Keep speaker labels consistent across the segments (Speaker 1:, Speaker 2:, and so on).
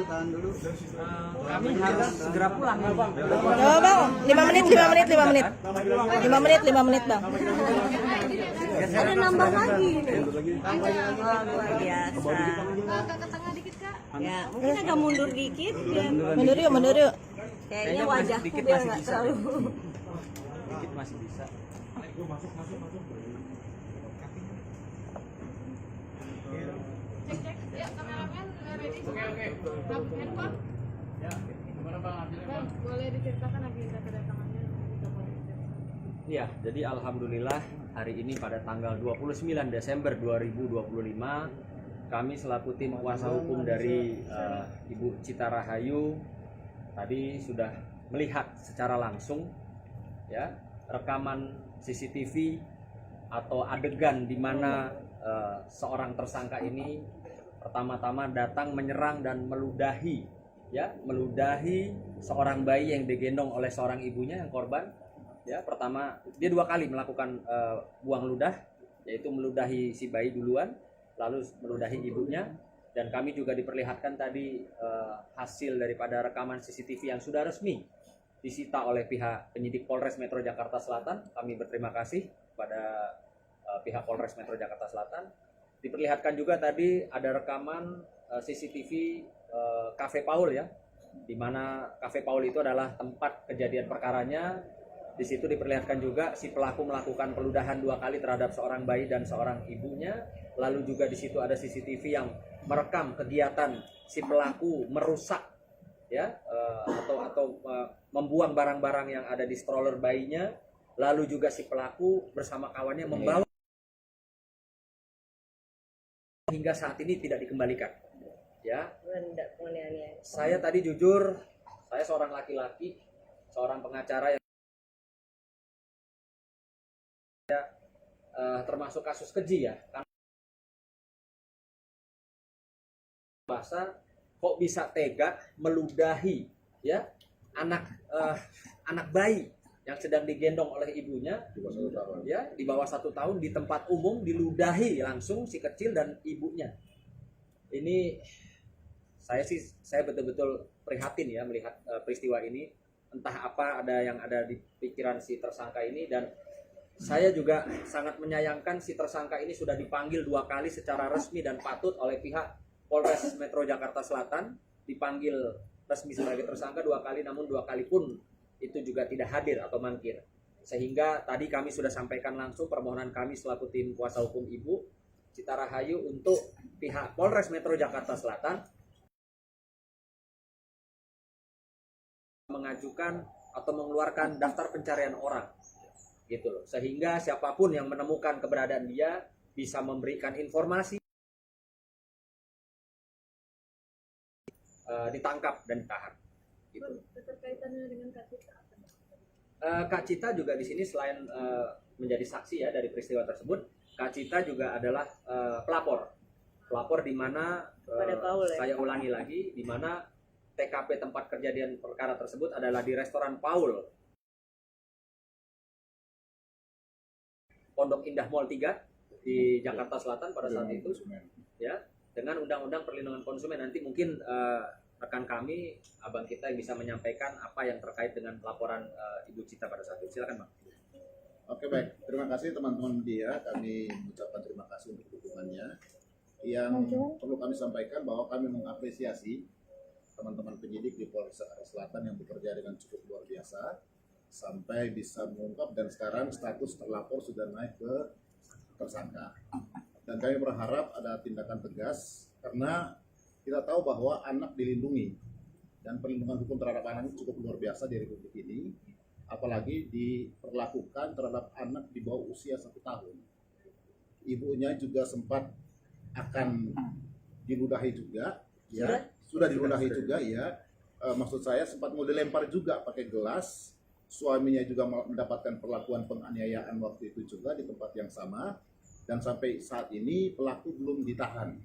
Speaker 1: Tahan dulu.
Speaker 2: Kami harus segera pulang.
Speaker 3: Oh, Bang, 5 menit, 5 menit, 5 menit. 5 menit, 5 menit, Bang.
Speaker 4: Ada nambah lagi.
Speaker 3: Luar biasa.
Speaker 4: Agak ke tengah dikit, Kak. Ya, mungkin agak mundur dikit biar
Speaker 3: Mundur yuk, mundur yuk.
Speaker 4: kayaknya wajahku biar nggak terlalu.
Speaker 2: Dikit masih bisa.
Speaker 5: Cek, ya kameramen udah ready semua. Handphone. Ya, gimana Bang? Bang, boleh diceritakan agenda kedatangannya di Polres?
Speaker 2: Iya, jadi alhamdulillah hari ini pada tanggal 29 Desember 2025 kami selaku tim kuasa hukum dari Ibu Cita Rahayu tadi sudah melihat secara langsung ya rekaman CCTV atau adegan di mana seorang tersangka ini pertama-tama datang menyerang dan meludahi seorang bayi yang digendong oleh seorang ibunya yang korban. Ya, pertama dia 2 kali melakukan buang ludah, yaitu meludahi si bayi duluan, lalu meludahi ibunya, dan kami juga diperlihatkan tadi hasil daripada rekaman CCTV yang sudah resmi disita oleh pihak penyidik Polres Metro Jakarta Selatan. Kami berterima kasih pada pihak Polres Metro Jakarta Selatan. Diperlihatkan juga tadi ada rekaman CCTV Cafe Paul ya, di mana Cafe Paul itu adalah tempat kejadian perkaranya. Di situ diperlihatkan juga si pelaku melakukan peludahan 2 kali terhadap seorang bayi dan seorang ibunya. Lalu juga di situ ada CCTV yang merekam kegiatan si pelaku merusak ya atau membuang barang-barang yang ada di stroller bayinya. Lalu juga si pelaku bersama kawannya membawa hingga saat ini tidak dikembalikan. Ya. Saya tadi jujur, saya seorang laki-laki, seorang pengacara yang termasuk kasus keji ya. Karena bahasa kok bisa tega meludahi ya anak bayi yang sedang digendong oleh ibunya ya di bawah 1 tahun di tempat umum, diludahi langsung si kecil dan ibunya. Ini saya betul-betul prihatin ya melihat peristiwa ini. Entah apa yang ada di pikiran si tersangka ini, dan saya juga sangat menyayangkan si tersangka ini sudah dipanggil 2 kali secara resmi dan patut oleh pihak Polres Metro Jakarta Selatan, dipanggil resmi sebagai tersangka 2 kali, namun 2 kali pun itu juga tidak hadir atau mangkir. Sehingga tadi kami sudah sampaikan langsung permohonan kami selaku tim kuasa hukum Ibu Cita Rahayu untuk pihak Polres Metro Jakarta Selatan mengajukan atau mengeluarkan daftar pencarian orang gitu loh, sehingga siapapun yang menemukan keberadaan dia bisa memberikan informasi, ditangkap dan ditahan gitu.
Speaker 5: Keterkaitannya dengan Kak Cita apa?
Speaker 2: Kak Cita juga di sini selain menjadi saksi ya dari peristiwa tersebut, Kak Cita juga adalah pelapor di mana saya ulangi lagi, di mana TKP tempat kejadian perkara tersebut adalah di restoran Paul, Pondok Indah Mall 3 di Jakarta Selatan pada saat itu ya, dengan Undang-Undang Perlindungan Konsumen. Nanti mungkin rekan kami, abang kita yang bisa menyampaikan apa yang terkait dengan laporan Ibu Cita pada saat itu. Silakan Bang.
Speaker 1: Oke, baik. Terima kasih teman-teman media. Kami mengucapkan terima kasih untuk dukungannya. Yang perlu kami sampaikan bahwa kami mengapresiasi teman-teman penyidik di Polres Jakarta Selatan yang bekerja dengan cukup luar biasa sampai bisa mengungkap, dan sekarang status terlapor sudah naik ke tersangka. Dan kami berharap ada tindakan tegas karena kita tahu bahwa anak dilindungi dan perlindungan hukum terhadap anak cukup luar biasa di Republik ini, apalagi diperlakukan terhadap anak di bawah usia 1 tahun. Ibunya juga sempat akan diludahi juga, ya sudah diludahi juga ya. Maksud saya sempat mau dilempar juga pakai gelas. Suaminya juga mendapatkan perlakuan penganiayaan waktu itu juga di tempat yang sama, dan sampai saat ini pelaku belum ditahan.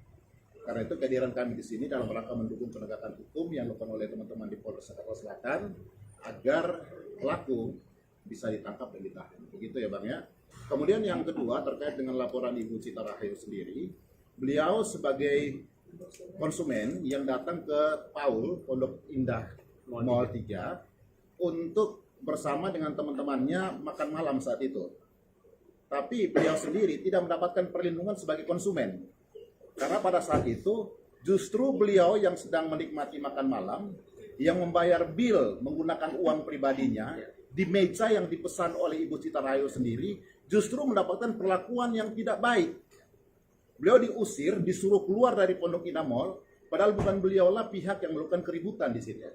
Speaker 1: Karena itu kehadiran kami di sini dalam rangka mendukung penegakan hukum yang dilakukan oleh teman-teman di Polres Jakarta Selatan agar pelaku bisa ditangkap dan ditahan. Begitu ya Bang ya. Kemudian yang kedua terkait dengan laporan Ibu Cita Rahayu sendiri, beliau sebagai konsumen yang datang ke Paul Pondok Indah Mall 3 untuk bersama dengan teman-temannya makan malam saat itu. Tapi beliau sendiri tidak mendapatkan perlindungan sebagai konsumen. Karena pada saat itu justru beliau yang sedang menikmati makan malam, yang membayar bil menggunakan uang pribadinya di meja yang dipesan oleh Ibu Cita Rayo sendiri, justru mendapatkan perlakuan yang tidak baik. Beliau diusir, disuruh keluar dari Pondok Indah Mall, padahal bukan beliaulah pihak yang melakukan keributan di situ.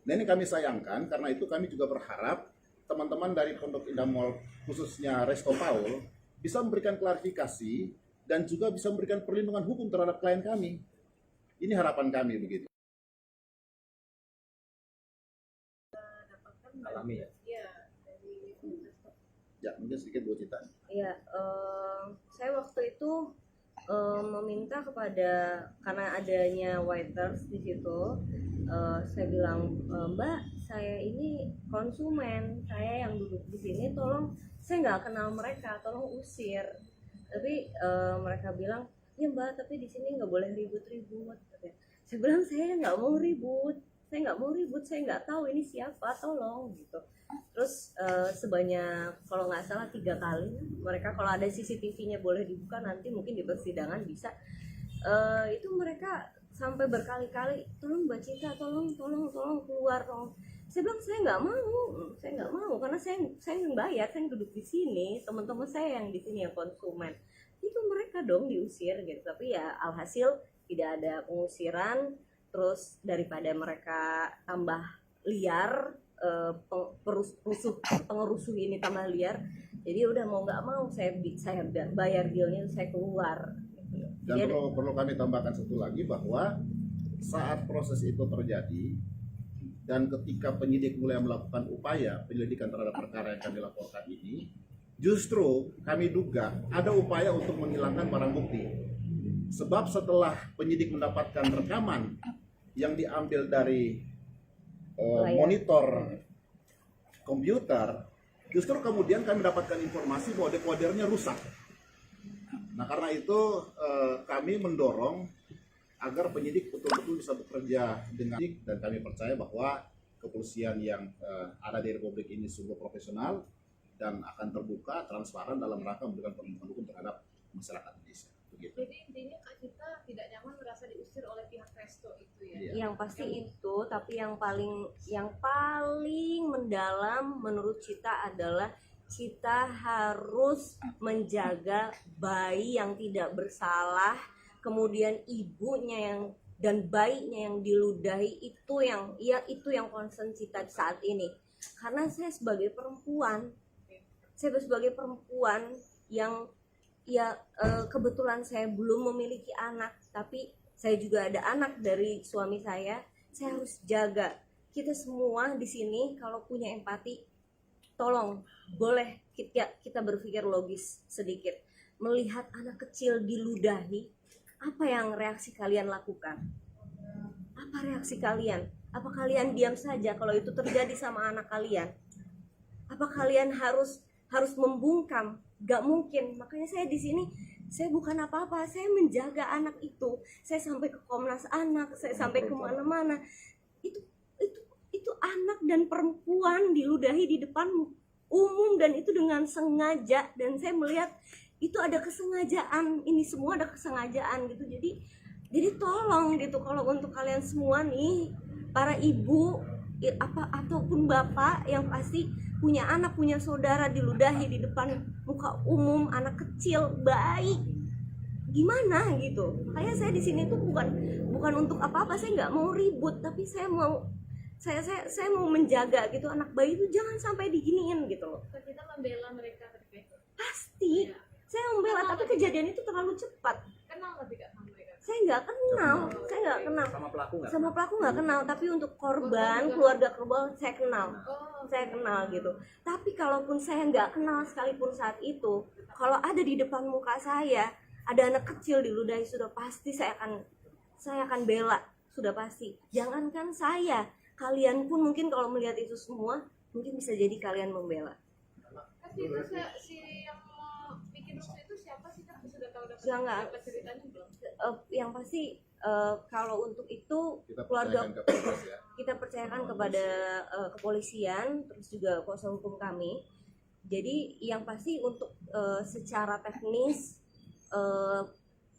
Speaker 1: Nah, ini kami sayangkan, karena itu kami juga berharap teman-teman dari Pondok Indah Mall, khususnya Resto Paul, bisa memberikan klarifikasi dan juga bisa memberikan perlindungan hukum terhadap klien kami. Ini harapan kami begitu.
Speaker 2: Alami ya.
Speaker 1: Ya, mungkin sedikit Bu Cita.
Speaker 4: Iya, saya waktu itu meminta kepada, karena adanya waiters di situ, saya bilang, Mbak, saya ini konsumen, saya yang duduk di sini, tolong, saya nggak kenal mereka, tolong usir. Tapi mereka bilang, ya Mbak, tapi di sini nggak boleh ribut-ribut. Saya bilang, saya nggak mau ribut, saya nggak tahu ini siapa, tolong gitu. Terus sebanyak, kalau nggak salah 3 kali, mereka kalau ada CCTV-nya boleh dibuka, nanti mungkin di persidangan bisa. Itu mereka sampai berkali-kali, tolong Mbak Cita, tolong keluar, tolong. Saya bilang saya nggak mau karena saya yang bayar, saya yang duduk di sini, teman-teman saya yang di sini yang konsumen. Itu mereka dong diusir gitu. Tapi ya alhasil tidak ada pengusiran. Terus daripada mereka tambah liar, pengerusuh ini tambah liar, jadi udah mau nggak mau saya bayar bilnya, saya keluar.
Speaker 1: Dan perlu kami tambahkan satu lagi, bahwa saat proses itu terjadi dan ketika penyidik mulai melakukan upaya penyelidikan terhadap perkara yang kami laporkan ini, justru kami duga ada upaya untuk menghilangkan barang bukti. Sebab setelah penyidik mendapatkan rekaman yang diambil dari monitor komputer, justru kemudian kami mendapatkan informasi bahwa dekodernya rusak. Nah, karena itu kami mendorong agar penyidik betul-betul bisa bekerja dengan baik, dan kami percaya bahwa kepolisian yang ada di Republik ini sungguh profesional dan akan terbuka, transparan dalam rangka memberikan perlindungan hukum terhadap masyarakat Indonesia. Begitu.
Speaker 5: Jadi intinya Kak Cita tidak nyaman merasa diusir oleh pihak resto itu ya?
Speaker 1: Iya.
Speaker 4: Yang pasti itu, tapi yang paling mendalam menurut Cita adalah Cita harus menjaga bayi yang tidak bersalah, kemudian ibunya dan bayinya yang diludahi, itu yang concern Cita saat ini. Karena saya sebagai perempuan yang kebetulan saya belum memiliki anak, tapi saya juga ada anak dari suami saya harus jaga. Kita semua di sini kalau punya empati, tolong boleh kita berpikir logis sedikit. Melihat anak kecil diludahi, apa yang reaksi kalian lakukan? Apa reaksi kalian? Apa kalian diam saja kalau itu terjadi sama anak kalian? Apa kalian harus membungkam? Gak mungkin. Makanya saya di sini, saya bukan apa-apa, saya menjaga anak itu. Saya sampai ke Komnas Anak, saya sampai kemana-mana. Itu anak dan perempuan diludahi di depan umum, dan itu dengan sengaja. Dan saya melihat itu ada kesengajaan, ini semua ada kesengajaan gitu. Jadi tolong gitu, kalau untuk kalian semua nih, para ibu ataupun bapak yang pasti punya anak, punya saudara diludahi di depan muka umum, anak kecil, bayi, gimana gitu. Kayak saya di sini tuh bukan untuk apa-apa, saya nggak mau ribut, tapi saya mau menjaga gitu anak bayi itu jangan sampai diginiin gitu loh.
Speaker 5: Kita membela mereka terkait.
Speaker 4: Pasti saya membela, tapi kejadian itu terlalu cepat.
Speaker 5: Kenal tapi Kak sama mereka?
Speaker 4: Saya nggak kenal. Sama pelaku nggak kenal, tapi untuk korban, keluarga korban saya kenal. Saya kenal gitu. Tapi kalaupun saya nggak kenal sekalipun saat itu, kalau ada di depan muka saya ada anak kecil diludahi, sudah pasti saya akan bela, sudah pasti. Jangankan saya, kalian pun mungkin kalau melihat itu semua mungkin bisa jadi kalian membela.
Speaker 5: Tapi itu si yang bikin rusuh itu siapa sih Kak? Sudah tahu
Speaker 4: Enggak.
Speaker 5: dapat ceritanya belum?
Speaker 4: Yang pasti kalau untuk itu
Speaker 1: Kita
Speaker 4: keluarga
Speaker 1: percayakan ke Polres ya.
Speaker 4: kita percayakan kepada kepolisian, terus juga kuasa hukum kami. Jadi yang pasti untuk secara teknis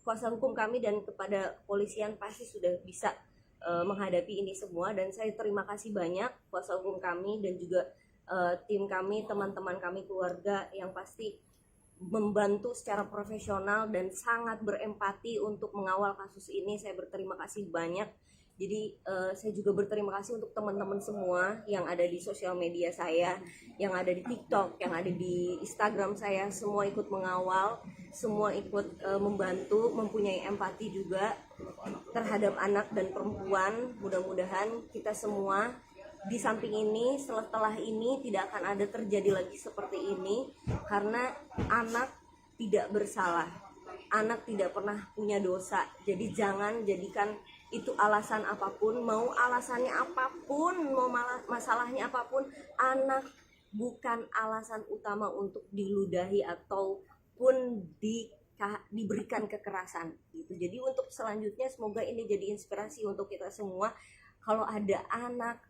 Speaker 4: kuasa hukum kami dan kepada kepolisian pasti sudah bisa menghadapi ini semua, dan saya terima kasih banyak kuasa hukum kami dan juga tim kami, teman-teman kami, keluarga yang pasti membantu secara profesional dan sangat berempati untuk mengawal kasus ini. Saya berterima kasih banyak. Jadi saya juga berterima kasih untuk teman-teman semua yang ada di sosial media saya, yang ada di TikTok, yang ada di Instagram saya, semua ikut mengawal, semua ikut membantu, mempunyai empati juga terhadap anak dan perempuan. Mudah-mudahan kita semua di samping ini, setelah ini tidak akan ada terjadi lagi seperti ini, karena anak tidak bersalah, anak tidak pernah punya dosa. Jadi jangan jadikan itu alasan apapun, mau alasannya apapun, mau masalahnya apapun, anak bukan alasan utama untuk diludahi ataupun diberikan kekerasan gitu. Jadi untuk selanjutnya semoga ini jadi inspirasi untuk kita semua. Kalau ada anak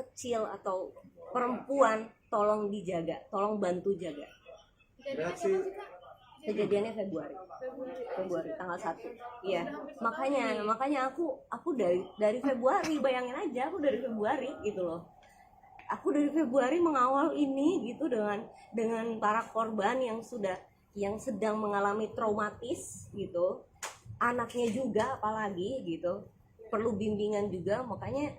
Speaker 4: kecil atau perempuan, tolong dijaga, tolong bantu jaga. Kejadiannya Februari tanggal 1. Iya. Makanya aku dari Februari, bayangin aja aku dari Februari gitu loh. Aku dari Februari mengawal ini gitu dengan para korban yang sedang mengalami traumatis gitu. Anaknya juga apalagi gitu. Perlu bimbingan juga, makanya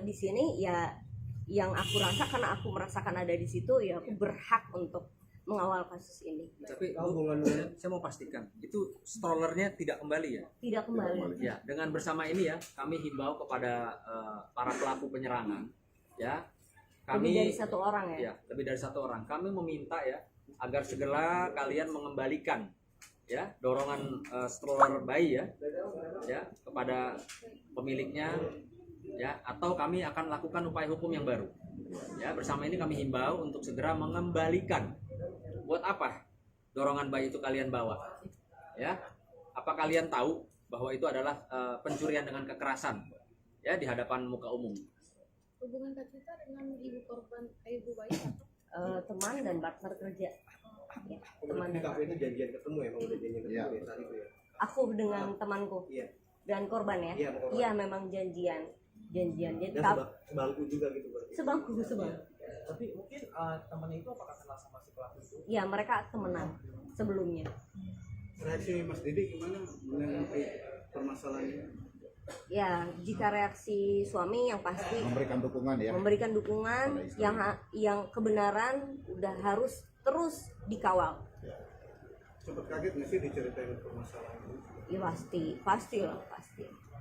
Speaker 4: di sini ya yang aku rasa, karena aku merasakan ada di situ, ya aku berhak untuk mengawal kasus ini.
Speaker 2: Tapi saya mau pastikan itu strollernya tidak kembali ya?
Speaker 4: Tidak kembali.
Speaker 2: Ya, dengan bersama ini ya kami himbau kepada para pelaku penyerangan ya. Kami
Speaker 4: Lebih dari satu orang ya?
Speaker 2: Ya, lebih dari satu orang. Kami meminta ya agar segera kalian mengembalikan ya dorongan stroller bayi ya kepada pemiliknya ya, atau kami akan lakukan upaya hukum yang baru. Ya, bersama ini kami himbau untuk segera mengembalikan. Buat apa dorongan bayi itu kalian bawa? Ya, apa kalian tahu bahwa itu adalah pencurian dengan kekerasan ya di hadapan muka umum?
Speaker 5: Hubungan Kak Cita dengan ibu korban, ibu bayi apa?
Speaker 4: Teman dan partner kerja. Ya, teman
Speaker 6: Di
Speaker 4: dan
Speaker 6: kafe itu janjian ketemu ya, emang udah janjian ketemu
Speaker 1: Iya.
Speaker 6: ya saat itu ya.
Speaker 4: aku dengan temanku
Speaker 6: Iya.
Speaker 4: dan korban ya.
Speaker 6: Iya, sama korban.
Speaker 4: Iya, memang janjian. Jadi
Speaker 6: Dan sebangku juga gitu berarti.
Speaker 4: sebangku.
Speaker 6: Tapi mungkin temannya itu apakah kenal sama si pelaku itu?
Speaker 4: Iya, mereka temenan sebelumnya.
Speaker 6: Reaksi Mas Didi gimana menanggapi permasalahannya?
Speaker 4: Ya, jika reaksi suami yang pasti
Speaker 1: Memberikan dukungan ya.
Speaker 4: memberikan dukungan, yang kebenaran udah harus terus dikawal.
Speaker 6: Sempat kaget nggak sih diceritain permasalahannya?
Speaker 4: Ya pasti.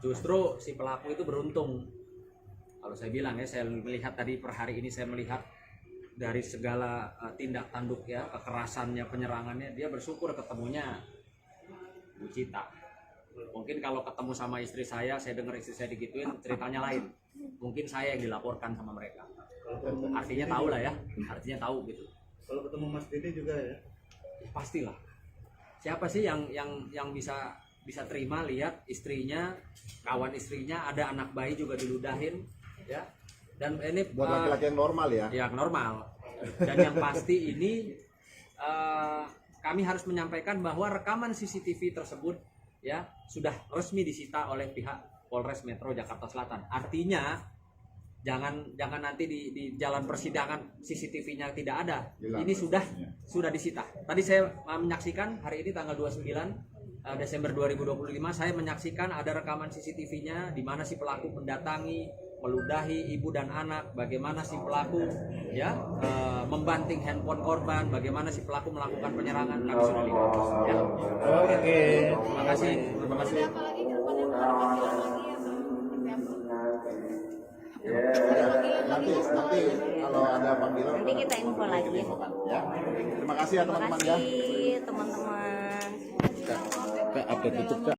Speaker 2: Justru si pelaku itu beruntung. Kalau saya bilang ya, saya melihat tadi per hari ini saya melihat dari segala tindak tanduk ya, kekerasannya, penyerangannya, dia bersyukur ketemunya Bu Cita. Mungkin kalau ketemu sama istri saya dengar istri saya digituin, ceritanya lain. Mungkin saya yang dilaporkan sama mereka. Artinya tahu lah ya, artinya tahu gitu.
Speaker 6: Kalau ketemu Mas Didi juga ya?
Speaker 2: Pastilah. Siapa sih yang bisa terima lihat istrinya, kawan istrinya, ada anak bayi juga diludahin ya. Dan ini
Speaker 1: Buat laki-laki yang normal ya.
Speaker 2: ya normal. Dan yang pasti ini kami harus menyampaikan bahwa rekaman CCTV tersebut ya sudah resmi disita oleh pihak Polres Metro Jakarta Selatan. Artinya jangan nanti di jalan persidangan CCTV-nya tidak ada.
Speaker 1: Hilang.
Speaker 2: Ini sudah disita. Tadi saya menyaksikan hari ini tanggal 29 Desember 2025, saya menyaksikan ada rekaman CCTV-nya di mana si pelaku mendatangi, meludahi ibu dan anak, bagaimana si pelaku ya membanting handphone korban, bagaimana si pelaku melakukan penyerangan. Kami sudah lihat ya.
Speaker 1: Oke.
Speaker 2: Terima kasih.
Speaker 5: Ada apa lagi ke depannya panggilan lagi ya, seperti apa?
Speaker 1: Nanti kalau ada panggilan
Speaker 4: Nanti kita info lagi.
Speaker 1: ya. Terima kasih ya
Speaker 4: Terima
Speaker 1: teman-teman ya.
Speaker 4: kasih teman-teman.
Speaker 1: Update YouTube Kak.